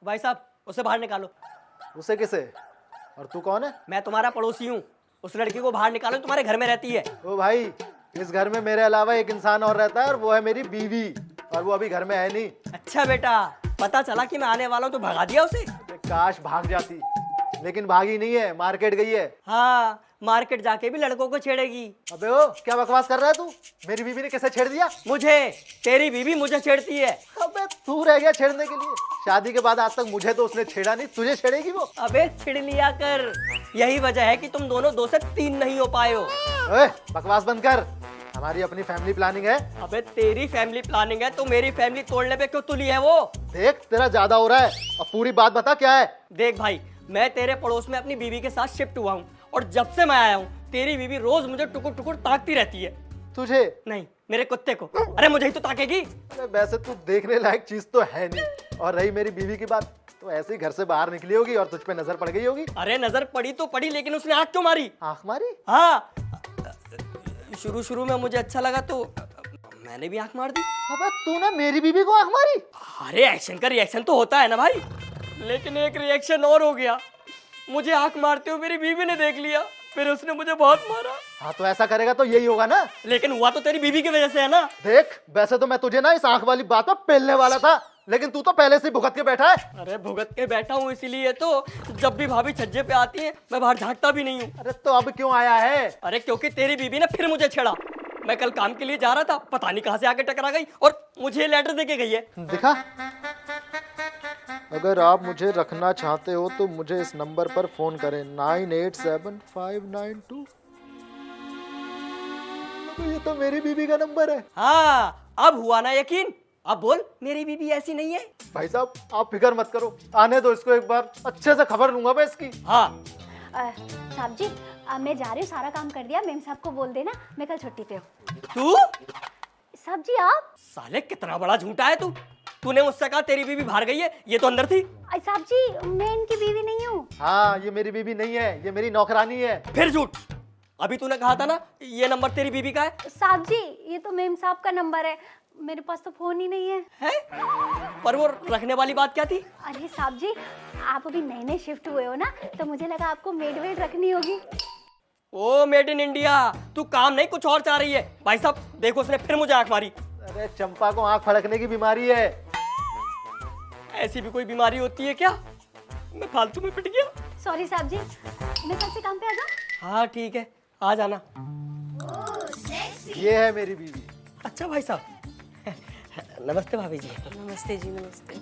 भाई साहब उसे बाहर निकालो। उसे किसे? और तू कौन है? मैं तुम्हारा पड़ोसी हूँ। उस लड़की को बाहर निकालो, तुम्हारे घर में रहती है। ओ भाई, इस घर में मेरे अलावा एक इंसान और रहता है और वो है मेरी बीवी, और वो अभी घर में है नहीं। अच्छा बेटा, पता चला कि मैं आने वाला हूँ तो भगा दिया उसे। काश भाग जाती, लेकिन भागी नहीं है, मार्केट गई है। हाँ, मार्केट जाके भी लड़कों को छेड़ेगी। अबे ओ, क्या बकवास कर रहा है तू? मेरी बीवी ने कैसे छेड़ दिया? मुझे, तेरी बीवी मुझे छेड़ती है। अबे तू रह गया छेड़ने के लिए। शादी के बाद आज तक मुझे तो उसने छेड़ा नहीं, तुझे छेड़ेगी वो? अबे छिड़ लिया कर, यही वजह है कि तुम दोनों 2 से 3 नहीं हो पाए हो। ओए, बकवास बंद कर, हमारी अपनी फैमिली प्लानिंग है। अबे तेरी फैमिली प्लानिंग है तो मेरी फैमिली तोड़ने पे क्यों तुली है वो? देख तेरा ज्यादा हो रहा है, अब पूरी बात बता क्या है। देख भाई, मैं तेरे पड़ोस में अपनी बीवी के साथ शिफ्ट हुआ हूँ और जब से मैं आया हूँ तेरी बीवी रोज मुझे टुकुर टुकुर ताकती रहती है। तुझे? नहीं, मेरे कुत्ते को। अरे मुझे ही तो ताकेगी। अरे वैसे तू देखने लायक चीज तो है नहीं, और रही मेरी बीवी की बात, तो ऐसे ही घर से बाहर निकली होगी और तुझ पे नजर पड़ गई होगी। अरे नजर पड़ी तो पड़ी, लेकिन उसने आंख क्यों मारी? आंख मारी? हाँ, शुरू में मुझे अच्छा लगा तो मैंने भी आंख मार दी। अबे तूने मेरी बीवी को आंख मारी? अरे एक्शन का रिएक्शन तो होता है ना भाई, लेकिन एक रिएक्शन और हो गया। मुझे आंख मारते हुए मेरी बीवी ने देख लिया, फिर उसने मुझे बहुत मारा। हाँ तो ऐसा करेगा तो यही होगा ना। लेकिन हुआ तो तेरी बीवी की वजह से है ना। देख वैसे तो मैं तुझे ना इस आंख वाली बात पर पेलने वाला था, लेकिन तू तो पहले से ही भुगत के बैठा है। अरे भुगत के बैठा हूँ इसीलिए तो जब भी भाभी छज्जे पे आती है मैं बाहर झांकता भी नहीं हूँ। अरे तो अब क्यों आया है? अरे क्योंकि तेरी बीवी ने फिर मुझे छेड़ा। मैं कल काम के लिए जा रहा था, पता नहीं कहाँ से आके टकरा गई और मुझे लेटर दे के गई है। दिखा, अगर आप मुझे रखना चाहते हो तो मुझे इस नंबर पर फोन करें 987592। ये तो मेरी बीवी का नंबर है। हाँ, अब हुआ ना यकीन। अब बोल, मेरी बीवी ऐसी नहीं है। भाई साहब आप फिक्र मत करो, आने दो इसको, एक बार अच्छे से खबर लूंगा मैं इसकी। हाँ साहब जी, मैं जा रही हूँ, सारा काम कर दिया। मेम साहब को बोल देना मैं कल छुट्टी पे हूँ। तू? साहब जी आप? साले कितना बड़ा झूठा है तू। तूने मुझसे कहा तेरी बीवी बाहर गई है, ये तो अंदर थी। साहब जी मैं इनकी बीवी नहीं हूँ। हाँ ये मेरी बीवी नहीं है, ये मेरी नौकरानी है। फिर झूठ। अभी तूने कहा था ना ये नंबर तेरी बीवी का है। साहब जी ये तो मेम साहब का नंबर है, मेरे पास तो फोन ही नहीं है। है? पर वो रखने वाली बात क्या थी? अरे साहब जी आप अभी नए नए शिफ्ट हुए हो ना, तो मुझे लगा आपको मेड वेड रखनी होगी। ओ मेड इन इंडिया, तू काम नहीं कुछ और चाह रही है। भाई साहब देखो, उसने फिर मुझे आंख मारी। अरे चंपा को आंख फड़कने की बीमारी है। ऐसी भी कोई बीमारी होती है क्या? मैं फालतू में पिट गया। सॉरी साहब जी, मैं कल से काम पे आ जाऊँ? हाँ ठीक है, आ जाना। ये है मेरी बीवी। अच्छा भाई साहब। नमस्ते भाभी जी। नमस्ते जी, नमस्ते।